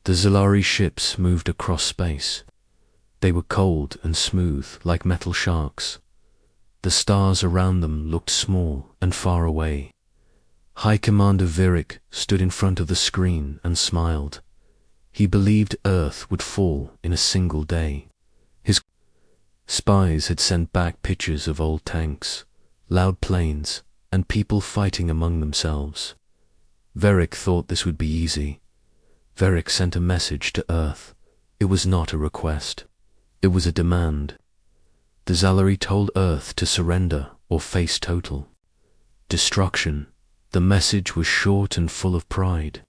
The Zalari ships moved across space. They were cold and smooth like metal sharks. The stars around them looked small and far away. High Commander Virik stood in front of the screen and smiled. He believed Earth would fall in a single day. His spies had sent back pictures of old tanks, loud planes, and people fighting among themselves. Virik thought this would be easy. Virik sent a message to Earth. It was not a request. It was a demand. The Zalari told Earth to surrender or face total destruction. The message was short and full of pride.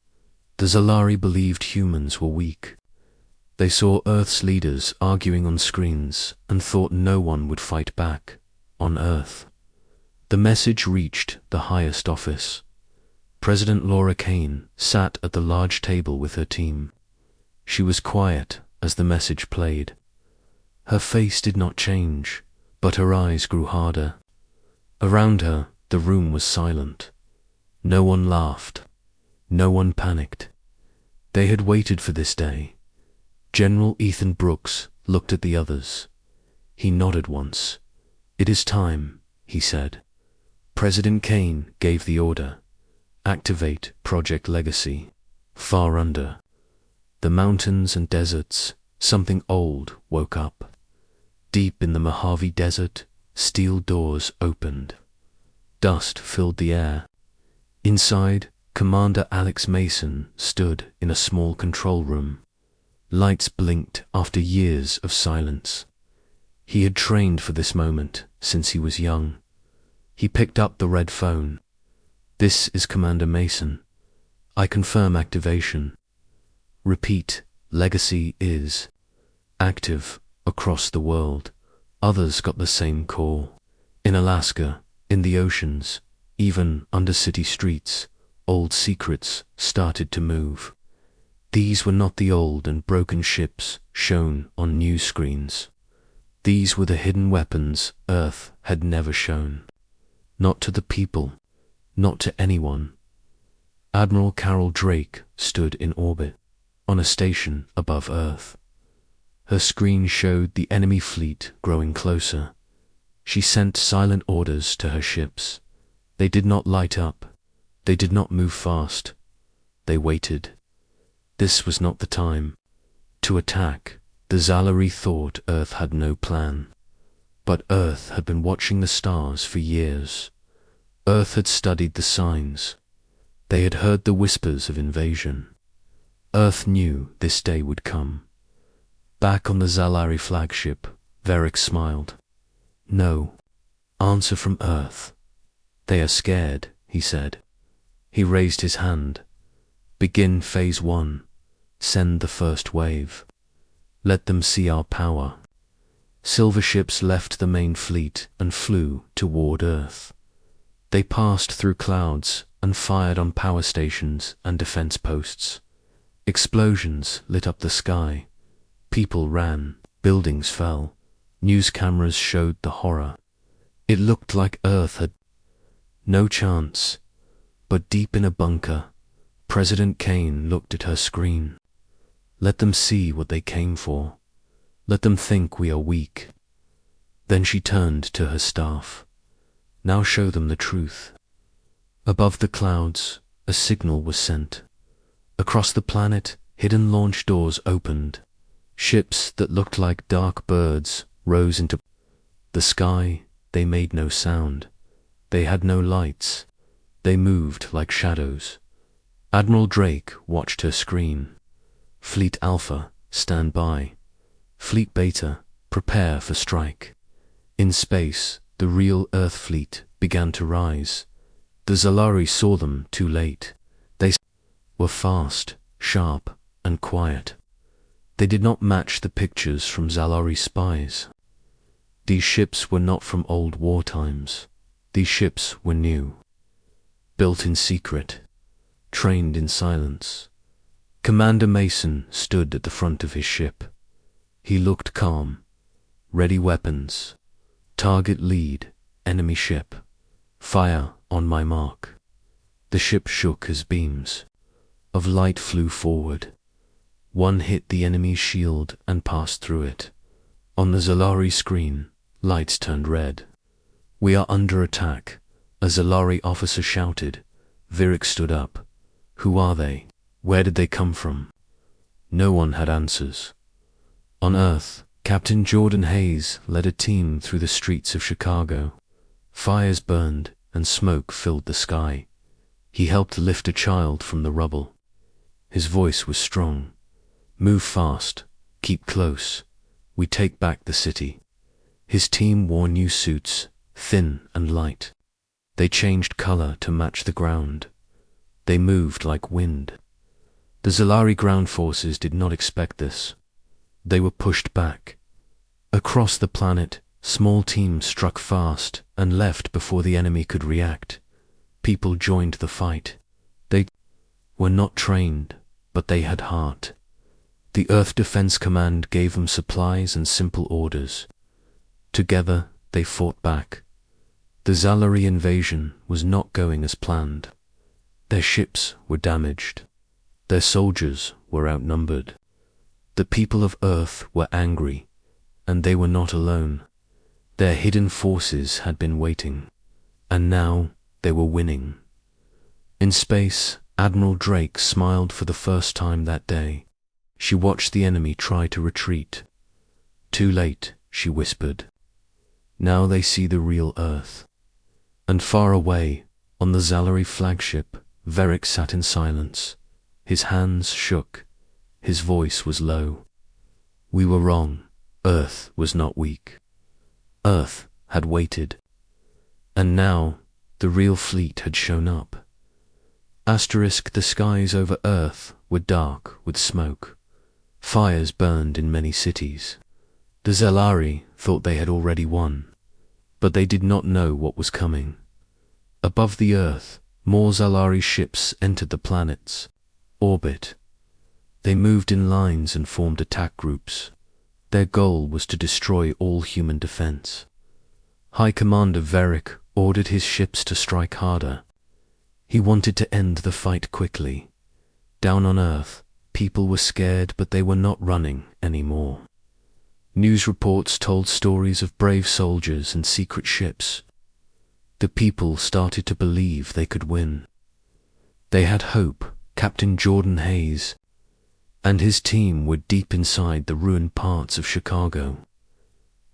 The Zalari believed humans were weak. They saw Earth's leaders arguing on screens and thought no one would fight back on Earth. The message reached the highest office. President Laura Kane sat at the large table with her team. She was quiet as the message played. Her face did not change, but her eyes grew harder. Around her, the room was silent. No one laughed. No one panicked. They had waited for this day. General Ethan Brooks looked at the others. He nodded once. "It is time," he said. President Kane gave the order. Activate Project Legacy. Far under the mountains and deserts, something old woke up. Deep in the Mojave Desert, steel doors opened. Dust filled the air. Inside, Commander Alex Mason stood in a small control room. Lights blinked after years of silence. He had trained for this moment since he was young. He picked up the red phone. "This is Commander Mason. I confirm activation. Repeat, Legacy is active across the world." Others got the same call. In Alaska, in the oceans, even under city streets, old secrets started to move. These were not the old and broken ships shown on news screens. These were the hidden weapons Earth had never shown. Not to the people, not to anyone. Admiral Carol Drake stood in orbit, on a station above Earth. Her screen showed the enemy fleet growing closer. She sent silent orders to her ships. They did not light up. They did not move fast. They waited. This was not the time to attack. The Zalari thought Earth had no plan. But Earth had been watching the stars for years. Earth had studied the signs. They had heard the whispers of invasion. Earth knew this day would come. Back on the Zalari flagship, Virik smiled. "No. Answer from Earth. They are scared," he said. He raised his hand. "Begin Phase 1. Send the first wave. Let them see our power." Silver ships left the main fleet and flew toward Earth. They passed through clouds and fired on power stations and defense posts. Explosions lit up the sky. People ran. Buildings fell. News cameras showed the horror. It looked like Earth had no chance. But deep in a bunker, President Kane looked at her screen. "Let them see what they came for. Let them think we are weak." Then she turned to her staff. "Now show them the truth." Above the clouds, a signal was sent. Across the planet, hidden launch doors opened. Ships that looked like dark birds rose into the sky. They made no sound. They had no lights. They moved like shadows. Admiral Drake watched her screen. "Fleet Alpha, stand by. Fleet Beta, prepare for strike." In space, the real Earth fleet began to rise. The Zalari saw them too late. They were fast, sharp, and quiet. They did not match the pictures from Zalari spies. These ships were not from old war times. These ships were new. Built in secret. Trained in silence. Commander Mason stood at the front of his ship. He looked calm. Ready weapons. Target lead, enemy ship. Fire on my mark. The ship shook as beams of light flew forward. One hit the enemy's shield and passed through it. On the Zalari screen, lights turned red. "We are under attack," a Zalari officer shouted. Virik stood up. "Who are they? Where did they come from?" No one had answers. On Earth, Captain Jordan Hayes led a team through the streets of Chicago. Fires burned and smoke filled the sky. He helped lift a child from the rubble. His voice was strong. "Move fast. Keep close. We take back the city." His team wore new suits, thin and light. They changed color to match the ground. They moved like wind. The Zalari ground forces did not expect this. They were pushed back. Across the planet, small teams struck fast and left before the enemy could react. People joined the fight. They were not trained, but they had heart. The Earth Defense Command gave them supplies and simple orders. Together, they fought back. The Zalari invasion was not going as planned. Their ships were damaged. Their soldiers were outnumbered. The people of Earth were angry, and they were not alone. Their hidden forces had been waiting, and now they were winning. In space, Admiral Drake smiled for the first time that day. She watched the enemy try to retreat. "Too late," she whispered. "Now they see the real Earth." And far away, on the Zalari flagship, Virik sat in silence. His hands shook. His voice was low. "We were wrong. Earth was not weak. Earth had waited." And now, the real fleet had shown up. The skies over Earth were dark with smoke. Fires burned in many cities. The Zalari thought they had already won, but they did not know what was coming. Above the Earth, more Zalari ships entered the planet's orbit. They moved in lines and formed attack groups. Their goal was to destroy all human defense. High Commander Virik ordered his ships to strike harder. He wanted to end the fight quickly. Down on Earth, people were scared, but they were not running anymore. News reports told stories of brave soldiers and secret ships. The people started to believe they could win. They had hope. Captain Jordan Hayes and his team were deep inside the ruined parts of Chicago.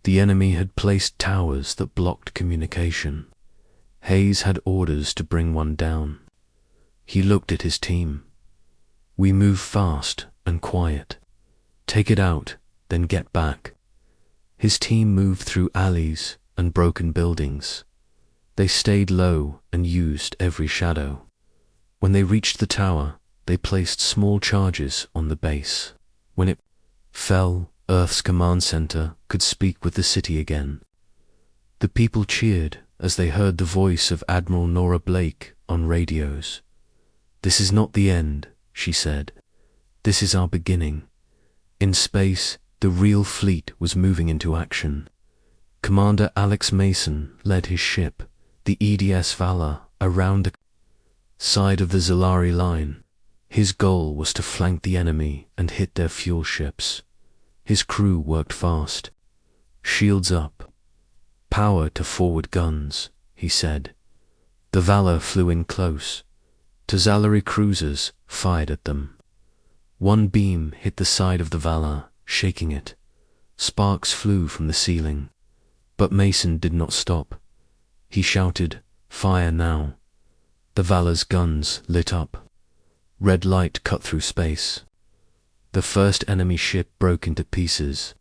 The enemy had placed towers that blocked communication. Hayes had orders to bring one down. He looked at his team. "We move fast and quiet. Take it out, then get back." His team moved through alleys and broken buildings. They stayed low and used every shadow. When they reached the tower, they placed small charges on the base. When it fell, Earth's command center could speak with the city again. The people cheered as they heard the voice of Admiral Nora Blake on radios. "This is not the end," she said. "This is our beginning." In space, the real fleet was moving into action. Commander Alex Mason led his ship, the EDS Valor, around the side of the Zalari line. His goal was to flank the enemy and hit their fuel ships. His crew worked fast. "Shields up. Power to forward guns," he said. The Valor flew in close. Two Zalari cruisers fired at them. One beam hit the side of the Valor, shaking it. Sparks flew from the ceiling. But Mason did not stop. He shouted, "Fire now." The Valor's guns lit up. Red light cut through space. The first enemy ship broke into pieces.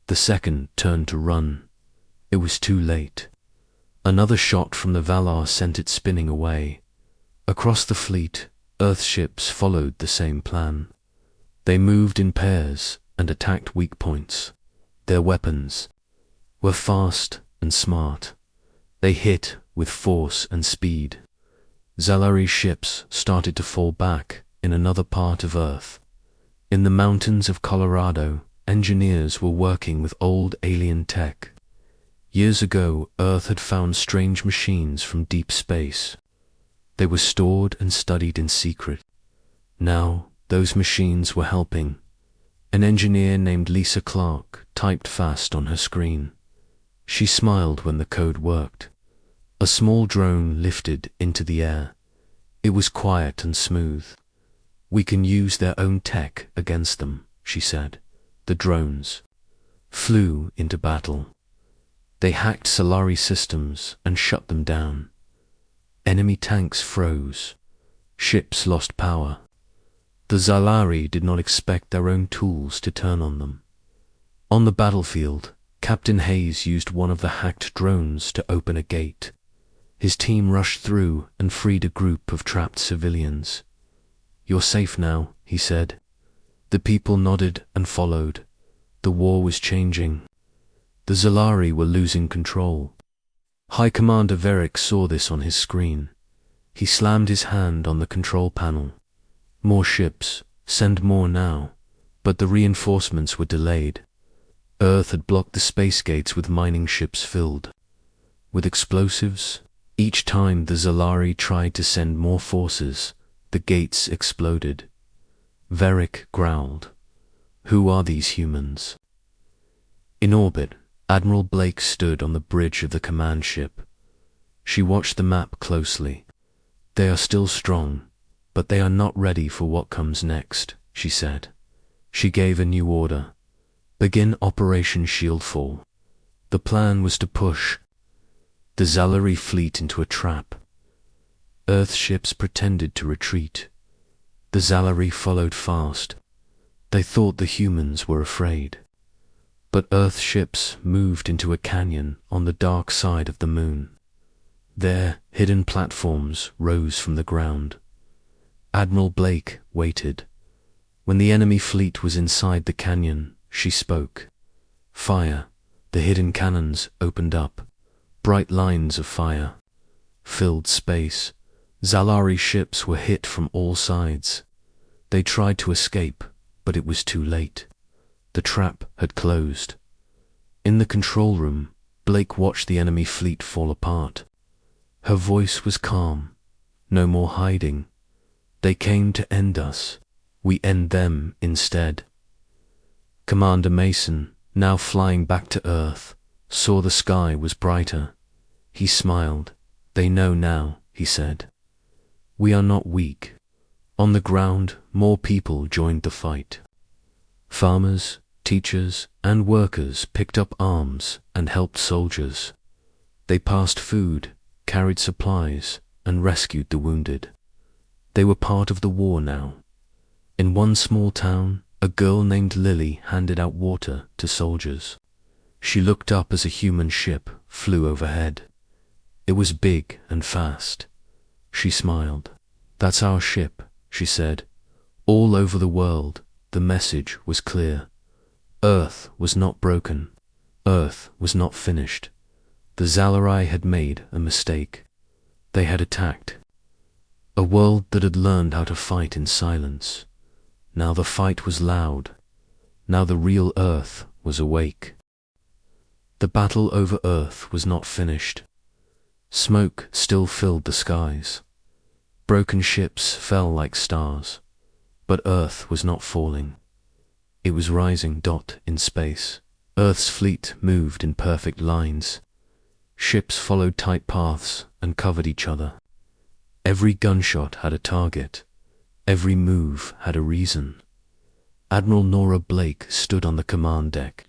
The second turned to run. It was too late. Another shot from the Valor sent it spinning away. Across the fleet, Earth ships followed the same plan. They moved in pairs and attacked weak points. Their weapons were fast and smart. They hit with force and speed. Zalari ships started to fall back in another part of Earth. In the mountains of Colorado, engineers were working with old alien tech. Years ago, Earth had found strange machines from deep space. They were stored and studied in secret. Now, those machines were helping An engineer named Lisa Clark typed fast on her screen. She smiled when the code worked. A small drone lifted into the air. It was quiet and smooth. "We can use their own tech against them," she said. The drones flew into battle. They hacked Solari systems and shut them down. Enemy tanks froze. Ships lost power. The Zalari did not expect their own tools to turn on them. On the battlefield, Captain Hayes used one of the hacked drones to open a gate. His team rushed through and freed a group of trapped civilians. "You're safe now," he said. The people nodded and followed. The war was changing. The Zalari were losing control. High Commander Verick saw this on his screen. He slammed his hand on the control panel. More ships, send more now. But the reinforcements were delayed. Earth had blocked the space gates with mining ships filled with explosives. Each time the Zalari tried to send more forces, the gates exploded. Verick growled, "Who are these humans?" In orbit, Admiral Blake stood on the bridge of the command ship. She watched the map closely. "They are still strong, but they are not ready for what comes next," she said. She gave a new order. "Begin Operation Shieldfall." The plan was to push the Zalari fleet into a trap. Earth ships pretended to retreat. The Zalari followed fast. They thought the humans were afraid. But Earth ships moved into a canyon on the dark side of the moon. There, hidden platforms rose from the ground. Admiral Blake waited. When the enemy fleet was inside the canyon, she spoke. Fire. The hidden cannons opened up. Bright lines of fire filled space. Zalari ships were hit from all sides. They tried to escape, but it was too late. The trap had closed. In the control room, Blake watched the enemy fleet fall apart. Her voice was calm. "No more hiding. They came to end us. We end them instead." Commander Mason, now flying back to Earth, saw the sky was brighter. He smiled. "They know now," he said. "We are not weak." On the ground, more people joined the fight. Farmers, teachers, and workers picked up arms and helped soldiers. They passed food, carried supplies, and rescued the wounded. They were part of the war now. In one small town, a girl named Lily handed out water to soldiers. She looked up as a human ship flew overhead. It was big and fast. She smiled. "That's our ship," she said. All over the world, the message was clear. Earth was not broken. Earth was not finished. The Zalari had made a mistake. They had attacked a world that had learned how to fight in silence. Now the fight was loud. Now the real Earth was awake. The battle over Earth was not finished. Smoke still filled the skies. Broken ships fell like stars. But Earth was not falling. It was rising in space. Earth's fleet moved in perfect lines. Ships followed tight paths and covered each other. Every gunshot had a target. Every move had a reason. Admiral Nora Blake stood on the command deck.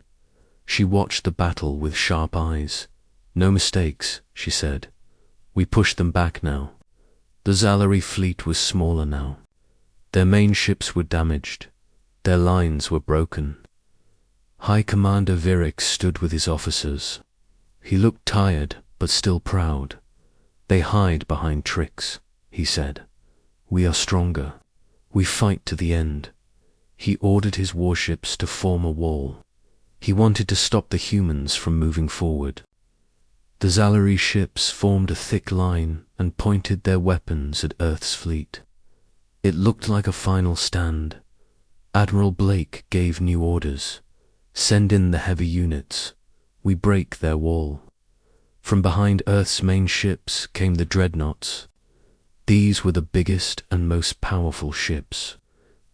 She watched the battle with sharp eyes. "No mistakes," she said. "We pushed them back now." The Zalari fleet was smaller now. Their main ships were damaged. Their lines were broken. High Commander Verick stood with his officers. He looked tired, but still proud. "They hide behind tricks," he said. "We are stronger. We fight to the end." He ordered his warships to form a wall. He wanted to stop the humans from moving forward. The Zalari ships formed a thick line and pointed their weapons at Earth's fleet. It looked like a final stand. Admiral Blake gave new orders. "Send in the heavy units. We break their wall." From behind Earth's main ships came the dreadnoughts. These were the biggest and most powerful ships.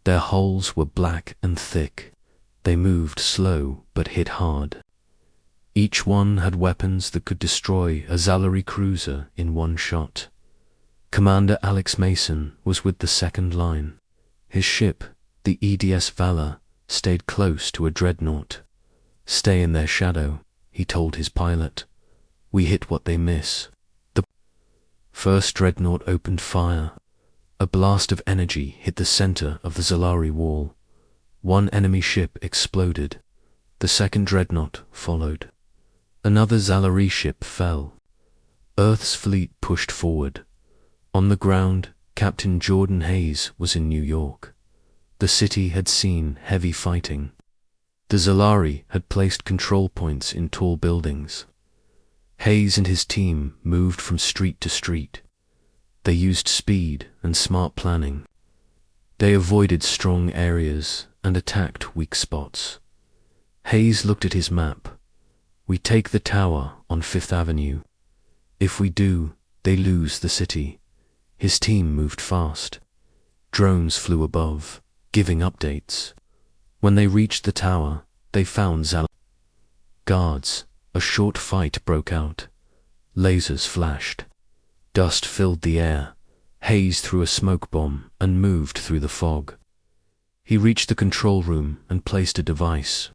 Their hulls were black and thick. They moved slow but hit hard. Each one had weapons that could destroy a Zalari cruiser in one shot. Commander Alex Mason was with the second line. His ship, the EDS Valor, stayed close to a dreadnought. "Stay in their shadow," he told his pilot. "We hit what they miss." The first dreadnought opened fire. A blast of energy hit the center of the Zalari wall. One enemy ship exploded. The second dreadnought followed. Another Zalari ship fell. Earth's fleet pushed forward. On the ground, Captain Jordan Hayes was in New York. The city had seen heavy fighting. The Zalari had placed control points in tall buildings. Hayes and his team moved from street to street. They used speed and smart planning. They avoided strong areas and attacked weak spots. Hayes looked at his map. "We take the tower on Fifth Avenue. If we do, they lose the city." His team moved fast. Drones flew above, giving updates. When they reached the tower, they found Zalari guards. A short fight broke out. Lasers flashed. Dust filled the air. Hayes threw a smoke bomb and moved through the fog. He reached the control room and placed a device.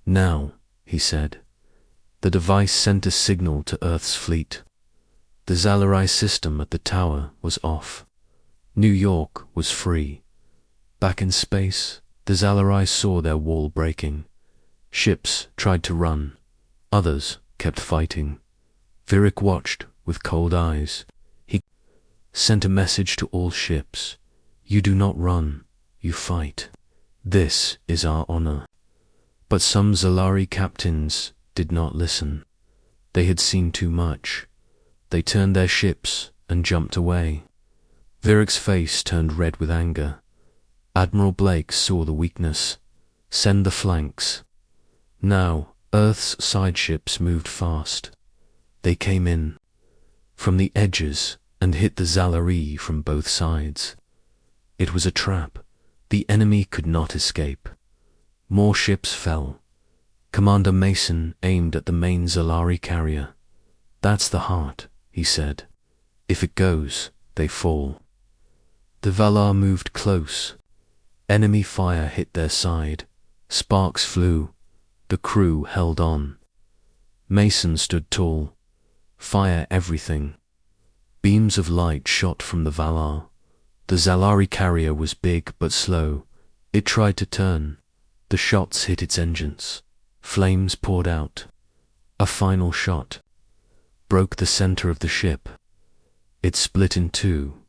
"Now," he said. The device sent a signal to Earth's fleet. The Zalari system at the tower was off. New York was free. Back in space, the Zalari saw their wall breaking. Ships tried to run. Others kept fighting. Virik watched with cold eyes. He sent a message to all ships. "You do not run, you fight. This is our honor." But some Zalari captains did not listen. They had seen too much. They turned their ships and jumped away. Virik's face turned red with anger. Admiral Blake saw the weakness. "Send the flanks." Now, Earth's side ships moved fast. They came in from the edges and hit the Zalari from both sides. It was a trap. The enemy could not escape. More ships fell. Commander Mason aimed at the main Zalari carrier. "That's the heart," he said. "If it goes, they fall." The Valar moved close. Enemy fire hit their side. Sparks flew. The crew held on. Mason stood tall. "Fire everything." Beams of light shot from the Valar. The Zalari carrier was big but slow. It tried to turn. The shots hit its engines. Flames poured out. A final shot broke the center of the ship. It split in two.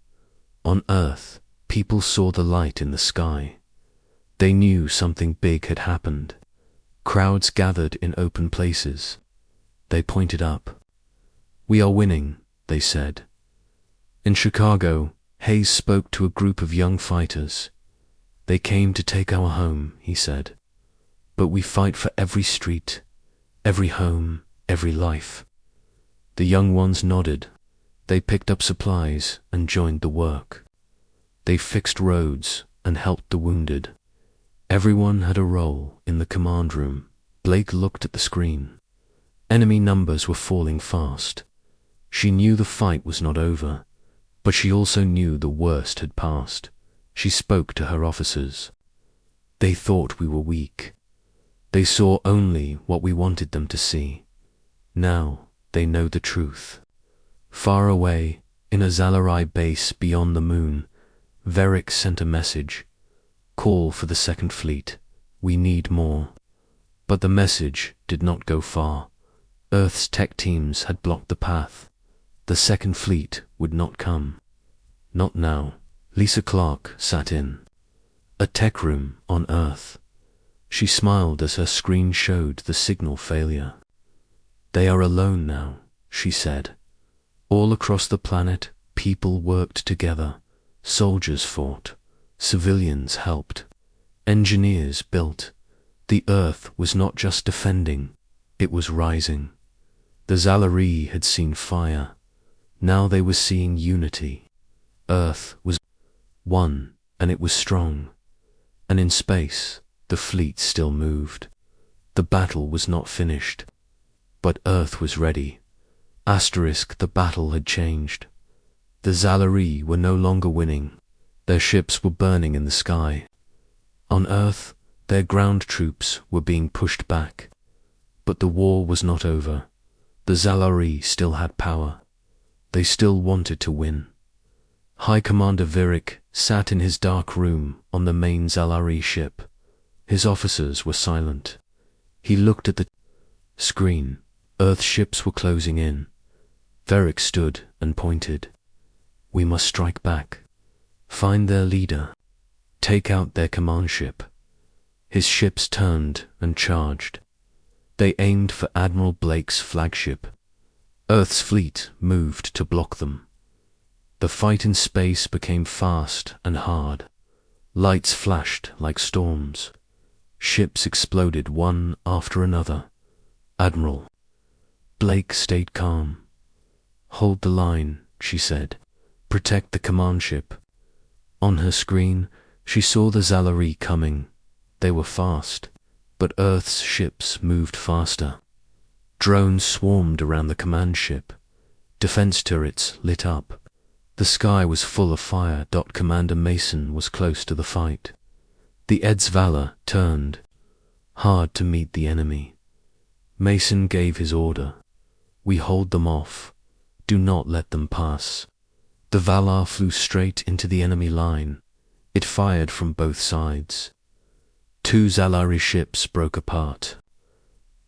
On Earth, people saw the light in the sky. They knew something big had happened. Crowds gathered in open places. They pointed up. "We are winning," they said. In Chicago, Hayes spoke to a group of young fighters. "They came to take our home," he said. "But we fight for every street, every home, every life." The young ones nodded. They picked up supplies and joined the work. They fixed roads and helped the wounded. Everyone had a role in the command room. Blake looked at the screen. Enemy numbers were falling fast. She knew the fight was not over, but she also knew the worst had passed. She spoke to her officers. "They thought we were weak. They saw only what we wanted them to see. Now they know the truth." Far away, in a Zalari base beyond the moon, Virik sent a message. "Call for the Second Fleet. We need more." But the message did not go far. Earth's tech teams had blocked the path. The Second Fleet would not come. Not now. Lisa Clark sat in a tech room on Earth. She smiled as her screen showed the signal failure. "They are alone now," she said. All across the planet, people worked together. Soldiers fought. Civilians helped. Engineers built. The Earth was not just defending, it was rising. The Zalari had seen fire. Now they were seeing unity. Earth was one, and it was strong. And in space, The fleet still moved. The battle was not finished. But Earth was ready. The battle had changed. The Zalari were no longer winning. Their ships were burning in the sky. On Earth, their ground troops were being pushed back. But the war was not over. The Zalari still had power. They still wanted to win. High Commander Virik sat in his dark room on the main Zalari ship. His officers were silent. He looked at the screen. Earth ships were closing in. Virik stood and pointed. We must strike back. Find their leader. Take out their command ship. His ships turned and charged. They aimed for Admiral Blake's flagship. Earth's fleet moved to block them. The fight in space became fast and hard. Lights flashed like storms. Ships exploded one after another. Admiral Blake stayed calm. Hold the line, she said. Protect the command ship. On her screen, she saw the Zalari coming. They were fast, but Earth's ships moved faster. Drones swarmed around the command ship. Defense turrets lit up. The sky was full of fire. Commander Mason was close to the fight. The Edzvala turned, hard to meet the enemy. Mason gave his order. We hold them off. Do not let them pass. The Valar flew straight into the enemy line. It fired from both sides. 2 Zalari ships broke apart.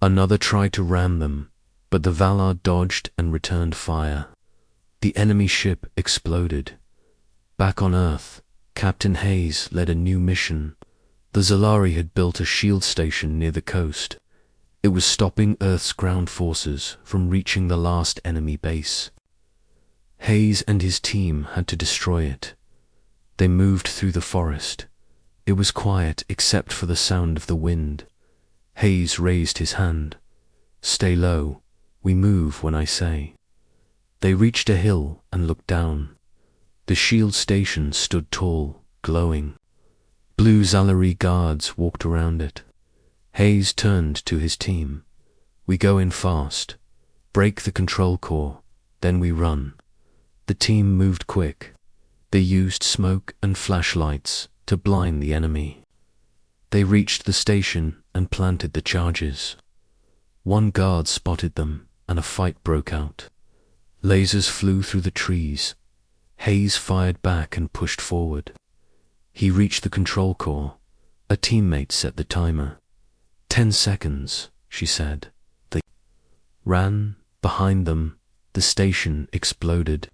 Another tried to ram them, but the Valar dodged and returned fire. The enemy ship exploded. Back on Earth, Captain Hayes led a new mission. The Zalari had built a shield station near the coast. It was stopping Earth's ground forces from reaching the last enemy base. Hayes and his team had to destroy it. They moved through the forest. It was quiet except for the sound of the wind. Hayes raised his hand. Stay low. We move when I say. They reached a hill and looked down. The shield station stood tall, glowing. Blue Zalari guards walked around it. Hayes turned to his team. We go in fast. Break the control core. Then we run. The team moved quick. They used smoke and flashlights to blind the enemy. They reached the station and planted the charges. One guard spotted them and a fight broke out. Lasers flew through the trees. Hayes fired back and pushed forward. He reached the control core. A teammate set the timer. 10 seconds, she said. They ran. Behind them, the station exploded.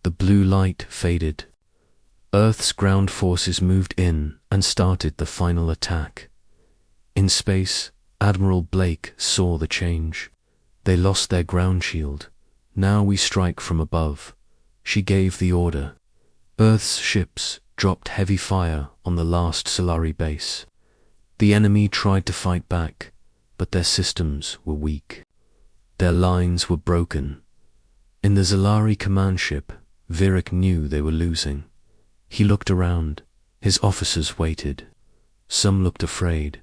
The blue light faded. Earth's ground forces moved in and started the final attack. In space, Admiral Blake saw the change. They lost their ground shield. Now we strike from above. She gave the order. Earth's ships dropped heavy fire on the last Zalari base. The enemy tried to fight back, but their systems were weak. Their lines were broken. In the Zalari command ship, Virik knew they were losing. He looked around. His officers waited. Some looked afraid.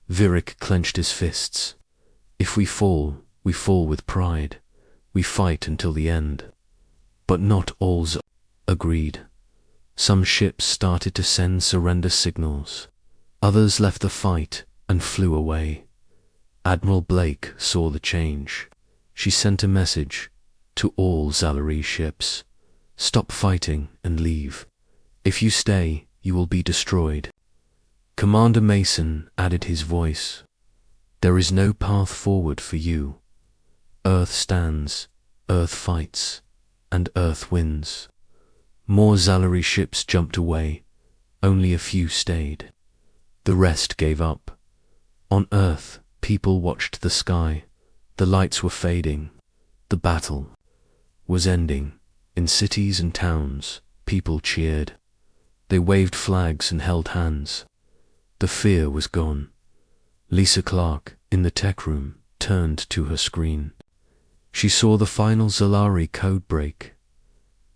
Virik clenched his fists. If we fall with pride. We fight until the end. But not all agreed. Some ships started to send surrender signals. Others left the fight and flew away. Admiral Blake saw the change. She sent a message to all Zalari ships. Stop fighting and leave. If you stay, you will be destroyed. Commander Mason added his voice. There is no path forward for you. Earth stands, Earth fights, and Earth wins. More Zalari ships jumped away. Only a few stayed. The rest gave up. On Earth, people watched the sky. The lights were fading. The battle was ending. In cities and towns, people cheered. They waved flags and held hands. The fear was gone. Lisa Clark, in the tech room, turned to her screen. She saw the final Zalari code break.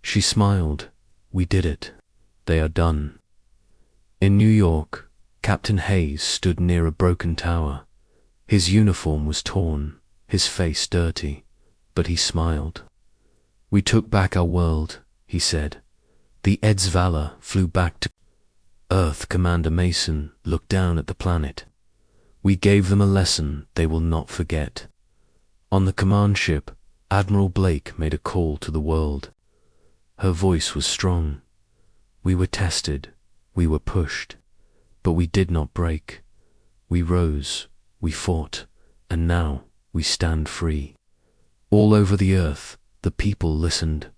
She smiled. We did it. They are done. In New York, Captain Hayes stood near a broken tower. His uniform was torn, his face dirty, but he smiled. "We took back our world," he said. "The Ed's valor flew back to Earth." Commander Mason looked down at the planet. "We gave them a lesson they will not forget." On the command ship, Admiral Blake made a call to the world. Her voice was strong. "We were tested, we were pushed, but we did not break. We rose, we fought, and now we stand free." All over the earth, the people listened.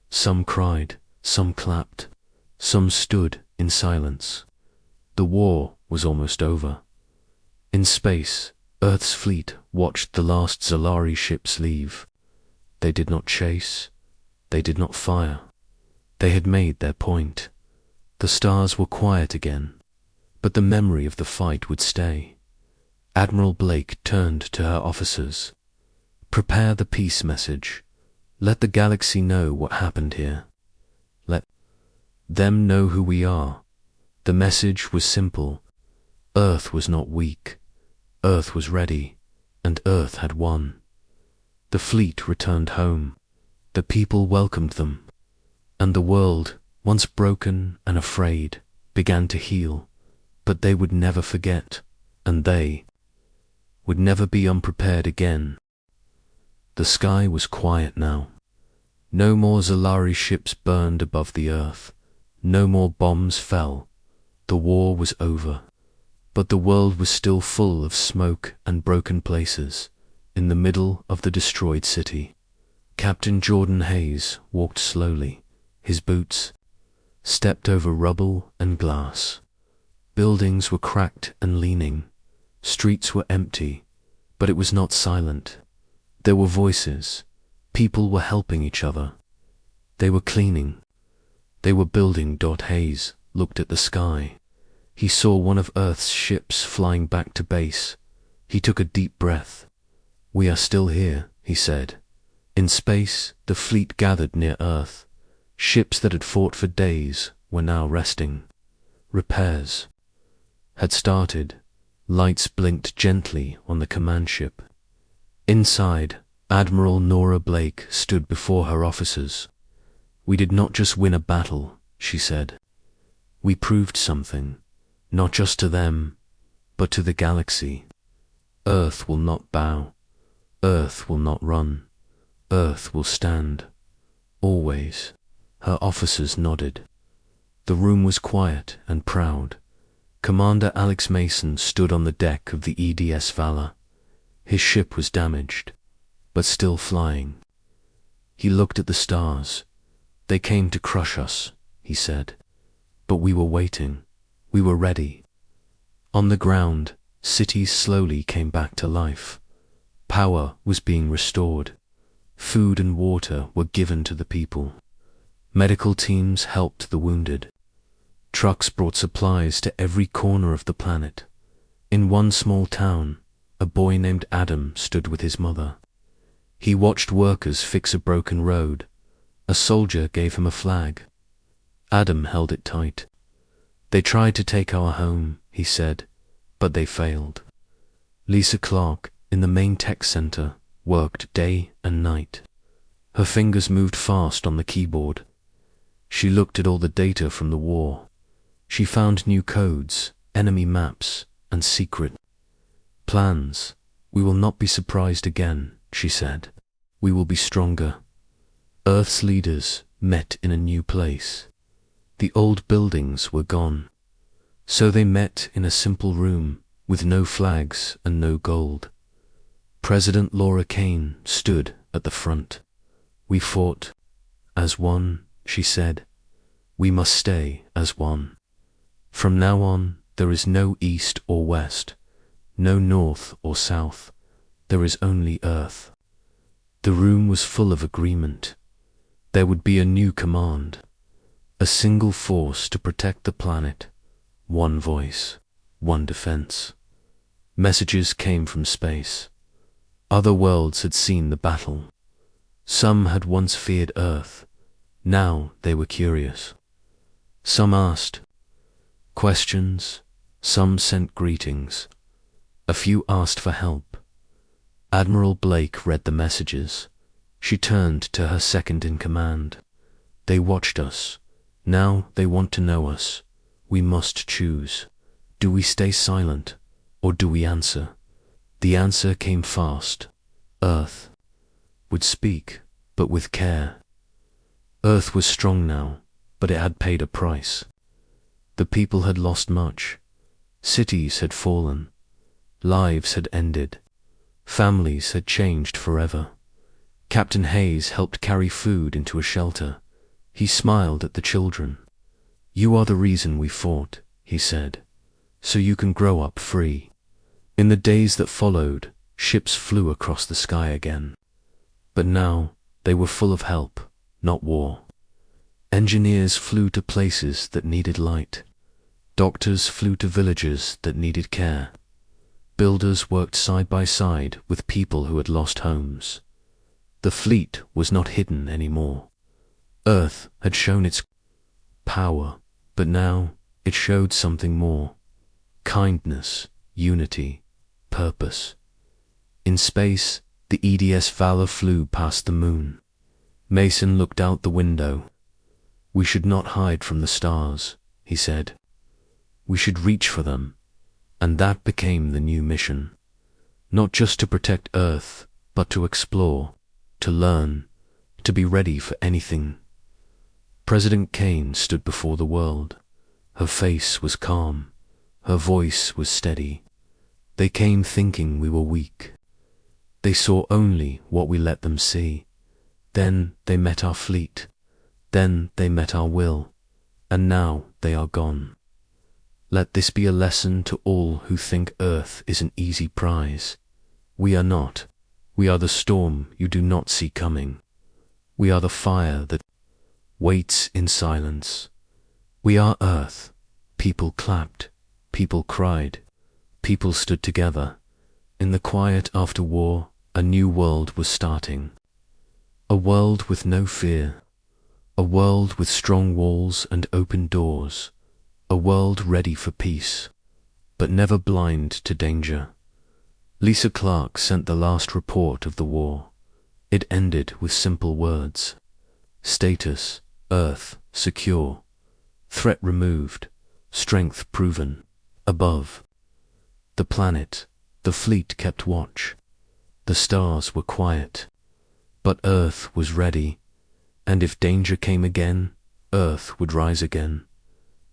Some cried, some clapped, some stood in silence. The war was almost over. In space, Earth's fleet watched the last Zalari ships leave. They did not chase, they did not fire. They had made their point. The stars were quiet again, but the memory of the fight would stay. Admiral Blake turned to her officers. "Prepare the peace message. Let the galaxy know what happened here. Let them know who we are." The message was simple. Earth was not weak. Earth was ready, and Earth had won. The fleet returned home. The people welcomed them. And the world, once broken and afraid, began to heal. But they would never forget, and they would never be unprepared again. The sky was quiet now. No more Zalari ships burned above the earth. No more bombs fell. The war was over. But the world was still full of smoke and broken places. In the middle of the destroyed city, Captain Jordan Hayes walked slowly. His boots stepped over rubble and glass. Buildings were cracked and leaning. Streets were empty, but it was not silent. There were voices. People were helping each other. They were cleaning. They were building. Hayes looked at the sky. He saw one of Earth's ships flying back to base. He took a deep breath. "We are still here," he said. In space, the fleet gathered near Earth. Ships that had fought for days were now resting. Repairs had started. Lights blinked gently on the command ship. Inside, Admiral Nora Blake stood before her officers. "We did not just win a battle," she said. "We proved something, not just to them, but to the galaxy. Earth will not bow. Earth will not run. Earth will stand. Always." Her officers nodded. The room was quiet and proud. Commander Alex Mason stood on the deck of the EDS Valor. His ship was damaged, but still flying. He looked at the stars. "They came to crush us," he said. "But we were waiting. We were ready." On the ground, cities slowly came back to life. Power was being restored. Food and water were given to the people. Medical teams helped the wounded. Trucks brought supplies to every corner of the planet. In one small town, a boy named Adam stood with his mother. He watched workers fix a broken road. A soldier gave him a flag. Adam held it tight. "They tried to take our home," he said, "but they failed." Lisa Clark, in the main tech center, worked day and night. Her fingers moved fast on the keyboard. She looked at all the data from the war. She found new codes, enemy maps, and secret plans. "We will not be surprised again," she said. "We will be stronger." Earth's leaders met in a new place. The old buildings were gone. So they met in a simple room with no flags and no gold. President Laura Kane stood at the front. "We fought as one," she said. "We must stay as one. From now on, there is no east or west, no north or south. There is only Earth." The room was full of agreement. There would be a new command, a single force to protect the planet, one voice, one defense. Messages came from space. Other worlds had seen the battle. Some had once feared Earth. Now they were curious. Some asked questions, Some sent greetings. A few asked for help. Admiral Blake read the messages. She turned to her second-in-command. They watched us. Now they want to know us. We must choose. Do we stay silent, or do we answer? The answer came fast. Earth would speak, but with care. Earth was strong now, but it had paid a price. The people had lost much. Cities had fallen. Lives had ended. Families had changed forever. Captain Hayes helped carry food into a shelter. He smiled at the children. "You are the reason we fought," he said, "so you can grow up free." In the days that followed, ships flew across the sky again. But now they were full of help, not war. Engineers flew to places that needed light. Doctors flew to villages that needed care. Builders worked side by side with people who had lost homes. The fleet was not hidden anymore. Earth had shown its power, but now it showed something more. Kindness, unity, purpose. In space, the EDS Valor flew past the moon. Mason looked out the window. "We should not hide from the stars," he said. "We should reach for them." And that became the new mission. Not just to protect Earth, but to explore, to learn, to be ready for anything. President Kane stood before the world. Her face was calm. Her voice was steady. They came thinking we were weak. They saw only what we let them see. Then they met our fleet. Then they met our will. And now they are gone. Let this be a lesson to all who think Earth is an easy prize. We are not. We are the storm you do not see coming. We are the fire that waits in silence. We are Earth. People clapped. People cried. People stood together. In the quiet after war, a new world was starting. A world with no fear. A world with strong walls and open doors. A world ready for peace, but never blind to danger. Lisa Clark sent the last report of the war. It ended with simple words. Status, Earth, secure. Threat removed, strength proven. Above. The planet, the fleet kept watch. The stars were quiet. But Earth was ready, and if danger came again, Earth would rise again.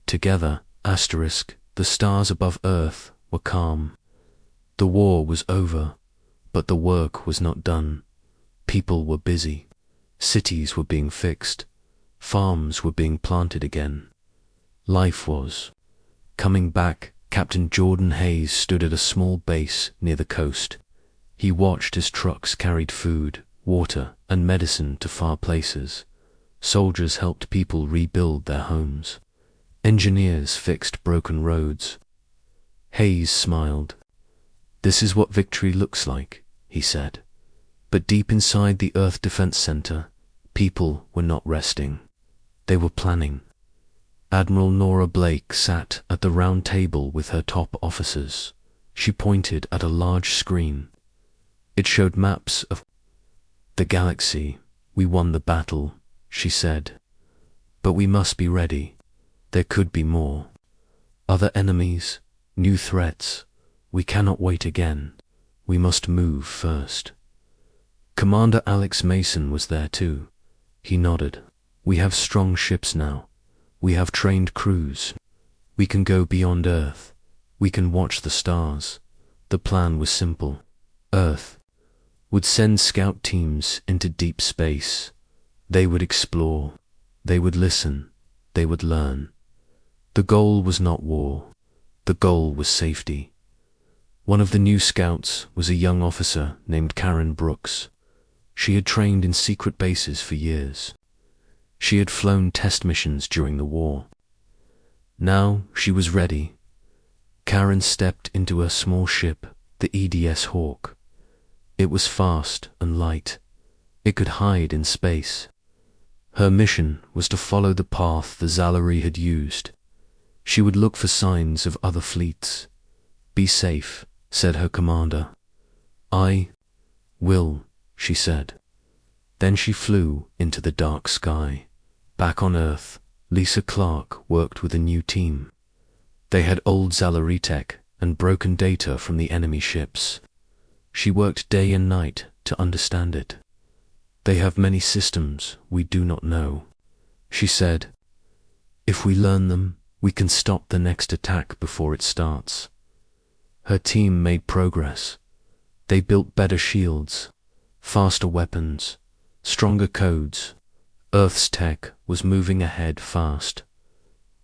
Together, the stars above Earth were calm. The war was over, but the work was not done. People were busy. Cities were being fixed. Farms were being planted again. Life was. Coming back, Captain Jordan Hayes stood at a small base near the coast. He watched as trucks carried food, water, and medicine to far places. Soldiers helped people rebuild their homes. Engineers fixed broken roads. Hayes smiled. "This is what victory looks like," he said. But deep inside the Earth Defense Center, people were not resting. They were planning. Admiral Nora Blake sat at the round table with her top officers. She pointed at a large screen. It showed maps of the galaxy. "We won the battle," she said. "But we must be ready. There could be more. Other enemies, new threats. We cannot wait again. We must move first." Commander Alex Mason was there too. He nodded. "We have strong ships now. We have trained crews. We can go beyond Earth. We can watch the stars." The plan was simple. Earth would send scout teams into deep space. They would explore. They would listen. They would learn. The goal was not war. The goal was safety. One of the new scouts was a young officer named Karen Brooks. She had trained in secret bases for years. She had flown test missions during the war. Now she was ready. Karen stepped into a small ship, the EDS Hawk. It was fast and light. It could hide in space. Her mission was to follow the path the Zalari had used. She would look for signs of other fleets. "Be safe," said her commander. "I will," she said. Then she flew into the dark sky. Back on Earth, Lisa Clark worked with a new team. They had old Zalari tech and broken data from the enemy ships. She worked day and night to understand it. "They have many systems we do not know," she said. "If we learn them, we can stop the next attack before it starts." Her team made progress. They built better shields, faster weapons, stronger codes. Earth's tech was moving ahead fast.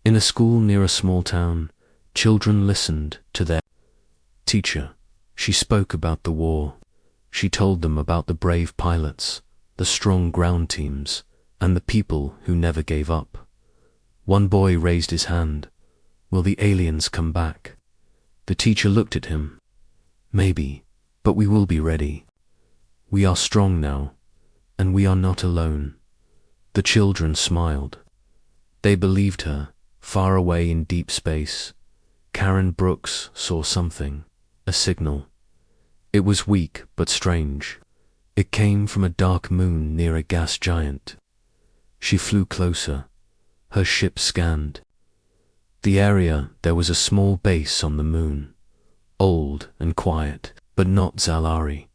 In a school near a small town, children listened to their teacher. She spoke about the war. She told them about the brave pilots, the strong ground teams, and the people who never gave up. One boy raised his hand. "Will the aliens come back?" The teacher looked at him. "Maybe, but we will be ready. We are strong now, and we are not alone." The children smiled. They believed her. Far away in deep space, Karen Brooks saw something, a signal. It was weak but strange. It came from a dark moon near a gas giant. She flew closer. Her ship scanned. The area, there was a small base on the moon. Old and quiet, but not Zalari.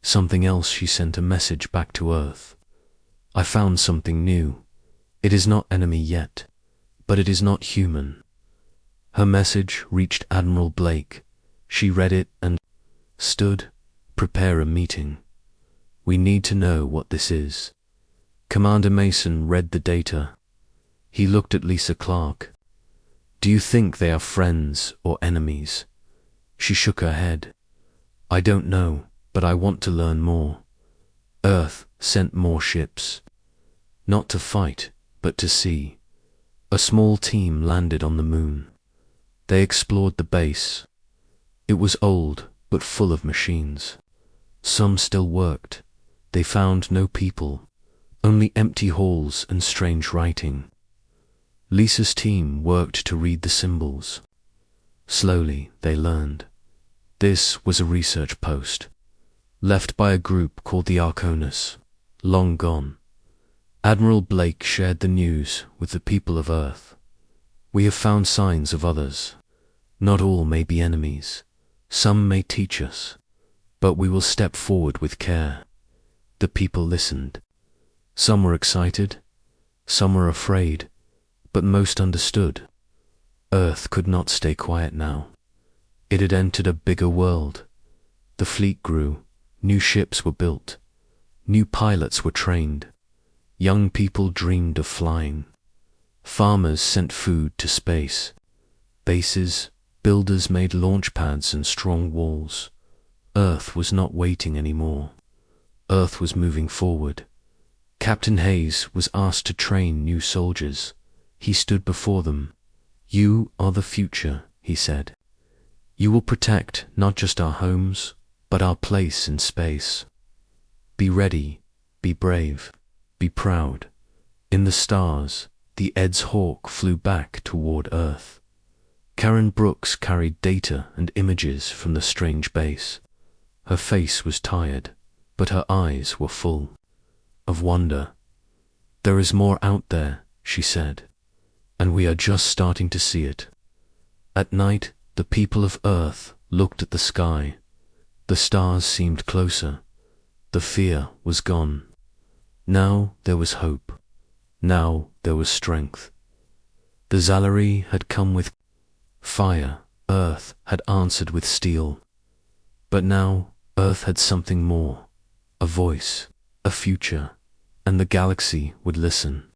Something else. She sent a message back to Earth. "I found something new. It is not enemy yet, but it is not human." Her message reached Admiral Blake. She read it and stood. "Prepare a meeting. We need to know what this is." Commander Mason read the data. He looked at Lisa Clark. "Do you think they are friends or enemies?" She shook her head. "I don't know, but I want to learn more." Earth sent more ships. Not to fight, but to see. A small team landed on the moon. They explored the base. It was old, but full of machines. Some still worked. They found no people, only empty halls and strange writing. Lisa's team worked to read the symbols. Slowly, they learned. This was a research post, left by a group called the Arconus, long gone. Admiral Blake shared the news with the people of Earth. "We have found signs of others. Not all may be enemies. Some may teach us, but we will step forward with care." The people listened. Some were excited, some were afraid, but most understood. Earth could not stay quiet now. It had entered a bigger world. The fleet grew, new ships were built, new pilots were trained. Young people dreamed of flying. Farmers sent food to space. Bases, builders made launch pads and strong walls. Earth was not waiting anymore. Earth was moving forward. Captain Hayes was asked to train new soldiers. He stood before them. "You are the future," he said. "You will protect not just our homes, but our place in space. Be ready, be brave, be proud." In the stars, the Ed's hawk flew back toward Earth. Karen Brooks carried data and images from the strange base. Her face was tired, but her eyes were full of wonder. "There is more out there," she said, "and we are just starting to see it." At night, the people of Earth looked at the sky. The stars seemed closer. The fear was gone. Now there was hope. Now there was strength. The Zalari had come with fire. Earth had answered with steel. But now Earth had something more. A voice, a future, and the galaxy would listen.